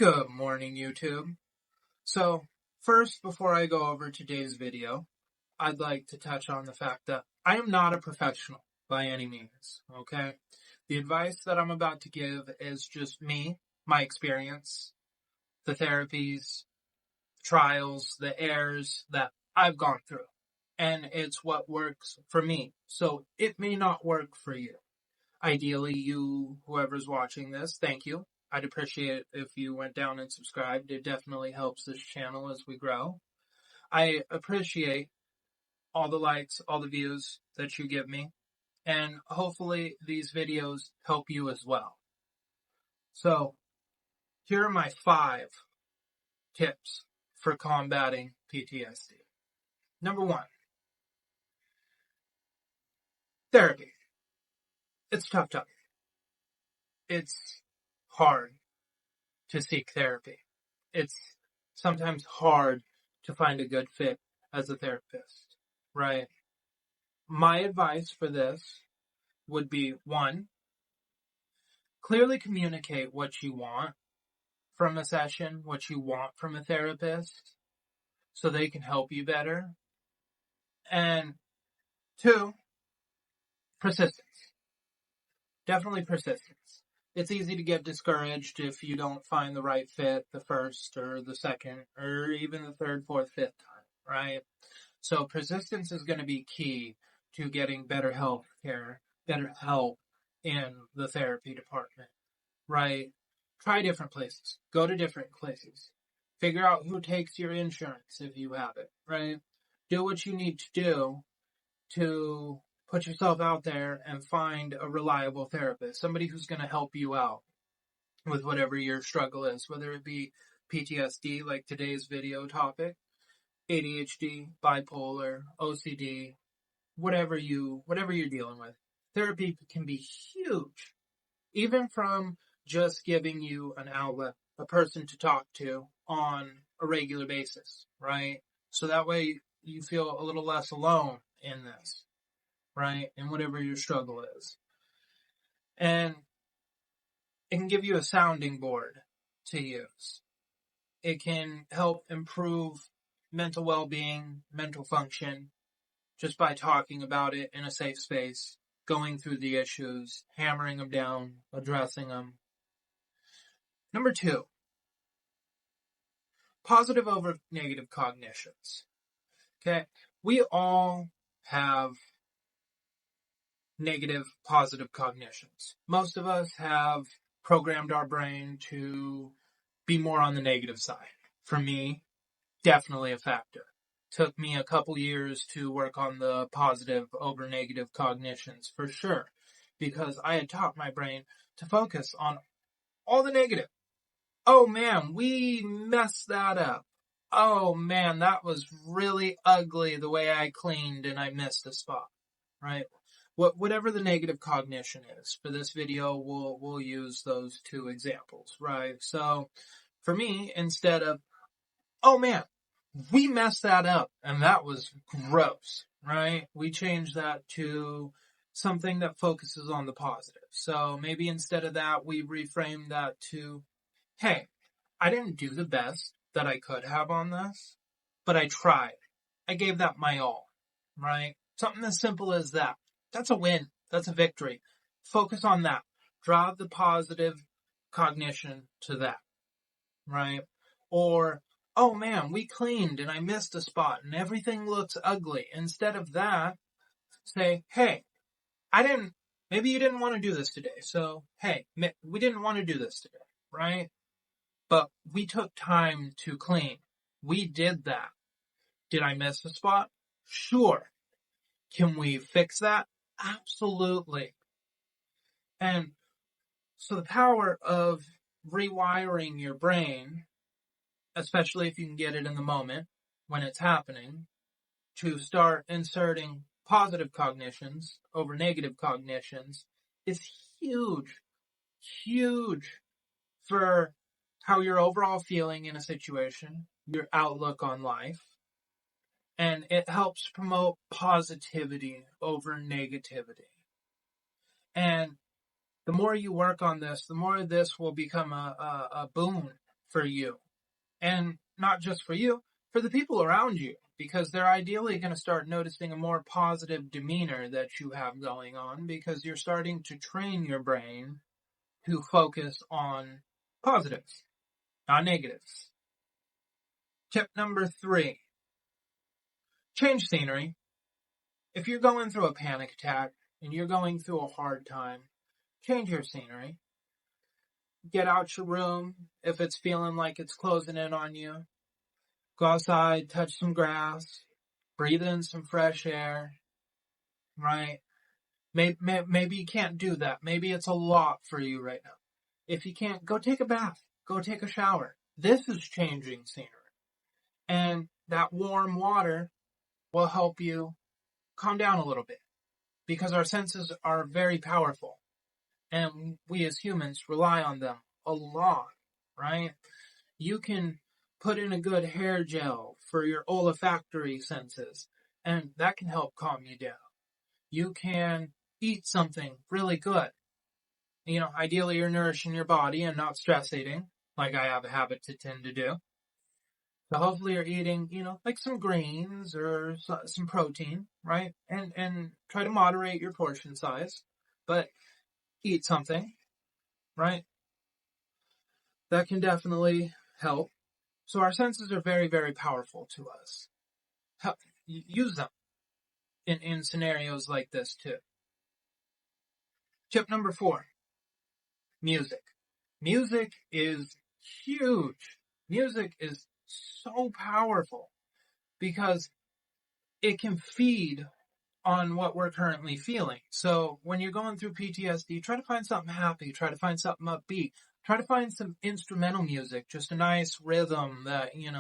Good morning, YouTube. So, first, before I go over today's video, I'd like to touch on the fact that I am not a professional by any means, okay? The advice that I'm about to give is just me, my experience, the therapies, trials, the errors that I've gone through. And it's what works for me. So, it may not work for you. Ideally, whoever's watching this, thank you. I'd appreciate it if you went down and subscribed. It definitely helps this channel as we grow. I appreciate all the likes, all the views that you give me, and hopefully these videos help you as well. So, here are my 5 tips for combating PTSD. Number 1, therapy. It's tough. It's hard to seek therapy. It's sometimes hard to find a good fit as a therapist, right? My advice for this would be 1, clearly communicate what you want from a session, what you want from a therapist, so they can help you better. And 2, persistence. Definitely persistence. It's easy to get discouraged if you don't find the right fit the first or the second or even the third, fourth, fifth time, right? So persistence is going to be key to getting better health care, better help in the therapy department, right? Try different places. Go to different places. Figure out who takes your insurance if you have it, right? Do what you need to do to put yourself out there and find a reliable therapist, somebody who's going to help you out with whatever your struggle is, whether it be PTSD, like today's video topic, ADHD, bipolar, OCD, whatever you're dealing with. Therapy can be huge, even from just giving you an outlet, a person to talk to on a regular basis, right? So that way you feel a little less alone in this, right? And whatever your struggle is. And it can give you a sounding board to use. It can help improve mental well-being, mental function, just by talking about it in a safe space, going through the issues, hammering them down, addressing them. Number 2, positive over negative cognitions. Okay, we all have negative, positive cognitions. Most of us have programmed our brain to be more on the negative side. For me, definitely a factor. Took me a couple years to work on the positive over negative cognitions, for sure, because I had taught my brain to focus on all the negative. Oh man, we messed that up. Oh man, that was really ugly the way I cleaned and I missed a spot, right? Whatever the negative cognition is. For this video, we'll use those 2 examples, right? So for me, instead of, oh man, we messed that up and that was gross, right? We changed that to something that focuses on the positive. So maybe instead of that, we reframe that to, hey, I didn't do the best that I could have on this, but I tried. I gave that my all, right? Something as simple as that. That's a win. That's a victory. Focus on that. Draw the positive cognition to that, right? Or, oh man, we cleaned and I missed a spot and everything looks ugly. Instead of that, say, hey, maybe you didn't want to do this today. So, hey, we didn't want to do this today, right? But we took time to clean. We did that. Did I miss a spot? Sure. Can we fix that? Absolutely. And so the power of rewiring your brain, especially if you can get it in the moment when it's happening, to start inserting positive cognitions over negative cognitions is huge, huge for how you're overall feeling in a situation, your outlook on life, and it helps promote positivity over negativity. And the more you work on this, the more this will become a boon for you. And not just for you, for the people around you, because they're ideally going to start noticing a more positive demeanor that you have going on, because you're starting to train your brain to focus on positives, not negatives. Tip number 3, change scenery. If you're going through a panic attack and you're going through a hard time, change your scenery. Get out your room if it's feeling like it's closing in on you. Go outside, touch some grass, breathe in some fresh air, right? Maybe you can't do that. Maybe it's a lot for you right now. If you can't, go take a bath. Go take a shower. This is changing scenery. And that warm water will help you calm down a little bit, because our senses are very powerful and we as humans rely on them a lot, right? You can put in a good hair gel for your olfactory senses, and that can help calm you down. You can eat something really good. Ideally you're nourishing your body and not stress eating, like I have a habit to tend to do. So hopefully you're eating, like some greens or some protein, right? And try to moderate your portion size, but eat something, right? That can definitely help. So our senses are very, very powerful to us. Use them in scenarios like this too. Tip number 4, music. Music is huge. Music is so powerful because it can feed on what we're currently feeling. So when you're going through PTSD, try to find something happy, try to find something upbeat, try to find some instrumental music, just a nice rhythm that you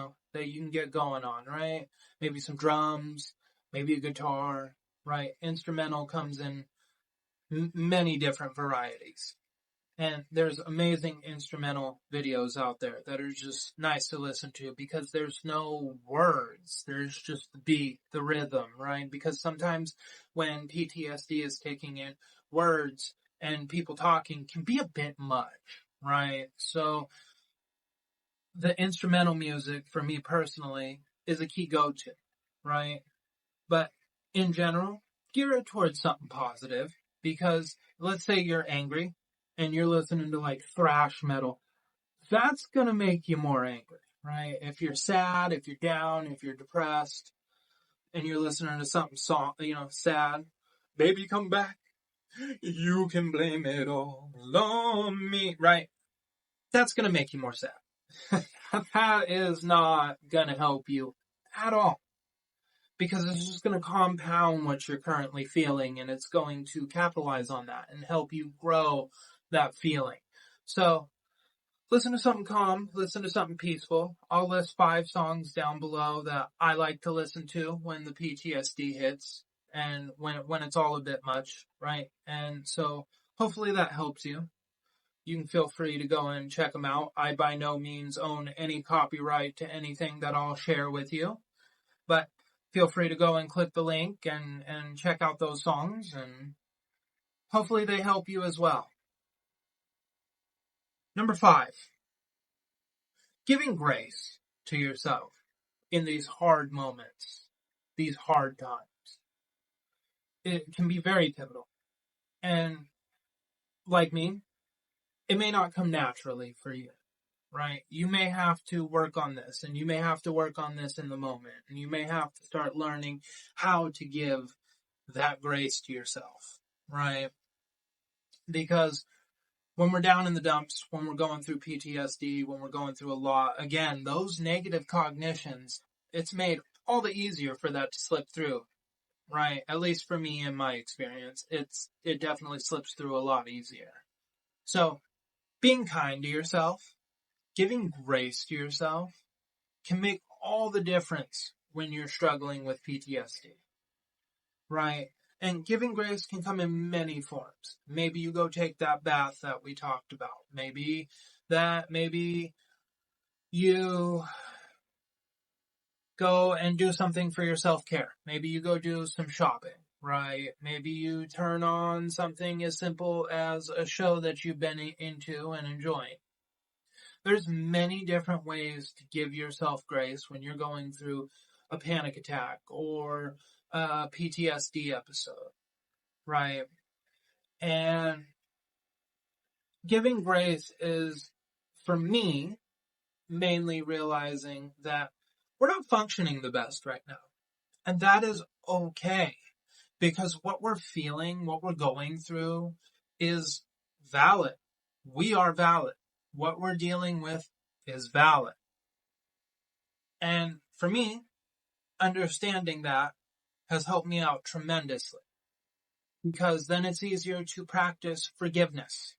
can get going on, right? Maybe some drums, maybe a guitar, right? Instrumental comes in many different varieties. And there's amazing instrumental videos out there that are just nice to listen to because there's no words. There's just the beat, the rhythm, right? Because sometimes when PTSD is kicking in, words and people talking can be a bit much, right? So the instrumental music for me personally is a key go-to, right? But in general, gear it towards something positive, because let's say you're angry and you're listening to like thrash metal. That's going to make you more angry, right? If you're sad, if you're down, if you're depressed and you're listening to something sad, baby come back. You can blame it all on me, right? That's going to make you more sad. That is not going to help you at all, because it's just going to compound what you're currently feeling, and it's going to capitalize on that and help you grow that feeling. So listen to something calm, listen to something peaceful. I'll list 5 songs down below that I like to listen to when the PTSD hits and when it's all a bit much, right? And so hopefully that helps you. You can feel free to go and check them out. I by no means own any copyright to anything that I'll share with you, but feel free to go and click the link and check out those songs, and hopefully they help you as well. Number 5, giving grace to yourself in these hard moments, these hard times. It can be very pivotal. And like me, it may not come naturally for you, right? You may have to work on this, and you may have to work on this in the moment, and you may have to start learning how to give that grace to yourself, right? Because when we're down in the dumps, when we're going through PTSD, when we're going through a lot, again, those negative cognitions, it's made all the easier for that to slip through, right? At least for me, in my experience, it definitely slips through a lot easier. So being kind to yourself, giving grace to yourself can make all the difference when you're struggling with PTSD, right? And giving grace can come in many forms. Maybe you go take that bath that we talked about. Maybe you go and do something for your self-care. Maybe you go do some shopping, right? Maybe you turn on something as simple as a show that you've been into and enjoying. There's many different ways to give yourself grace when you're going through a panic attack or a PTSD episode, right? And giving grace is, for me, mainly realizing that we're not functioning the best right now. And that is okay, because what we're feeling, what we're going through is valid. We are valid. What we're dealing with is valid. And for me, understanding that has helped me out tremendously, because then it's easier to practice forgiveness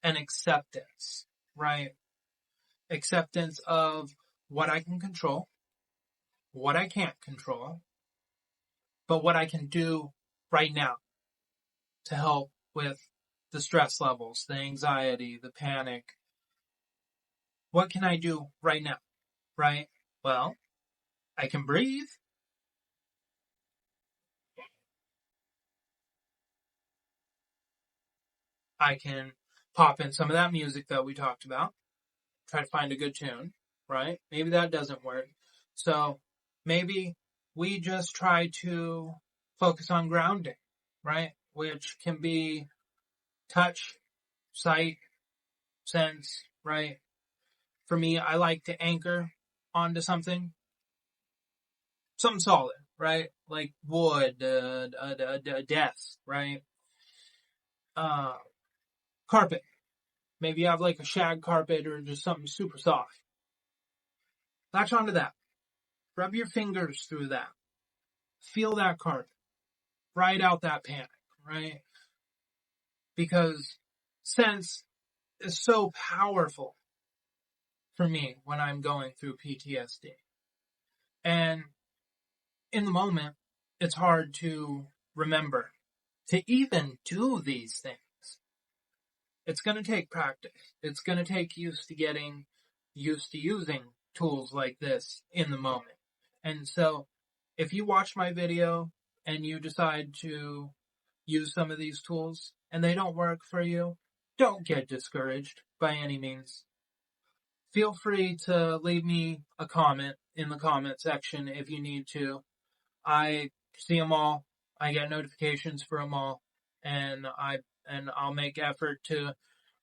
and acceptance, right? Acceptance of what I can control, what I can't control, but what I can do right now to help with the stress levels, the anxiety, the panic. What can I do right now, right? Well, I can breathe. I can pop in some of that music that we talked about, try to find a good tune, right? Maybe that doesn't work. So maybe we just try to focus on grounding, right? Which can be touch, sight, sense, right? For me, I like to anchor onto something solid, right? Like wood, a desk, right? Uh, Carpet. Maybe you have like a shag carpet or just something super soft. Latch onto that. Rub your fingers through that. Feel that carpet. Ride out that panic, right? Because sense is so powerful for me when I'm going through PTSD. And in the moment, it's hard to remember to even do these things. It's going to take practice. It's going to take getting used to using tools like this in the moment. And so if you watch my video and you decide to use some of these tools and they don't work for you, don't get discouraged by any means. Feel free to leave me a comment in the comment section if you need to. I see them all. I get notifications for them all, and I'll make effort to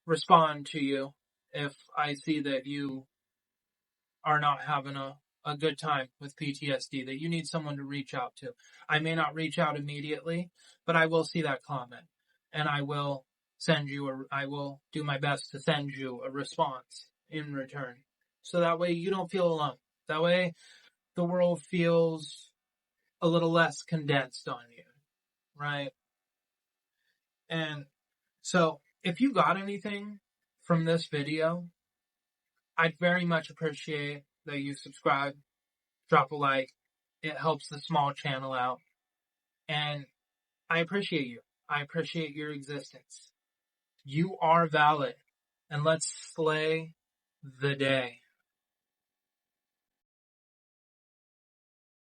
respond to you if I see that you are not having a good time with PTSD, that you need someone to reach out to. I may not reach out immediately, but I will see that comment, and I will I will do my best to send you a response in return. So that way you don't feel alone. That way the world feels a little less condensed on you, right? And so if you got anything from this video, I'd very much appreciate that you subscribe, drop a like. It helps the small channel out. And I appreciate you. I appreciate your existence. You are valid. And let's slay the day.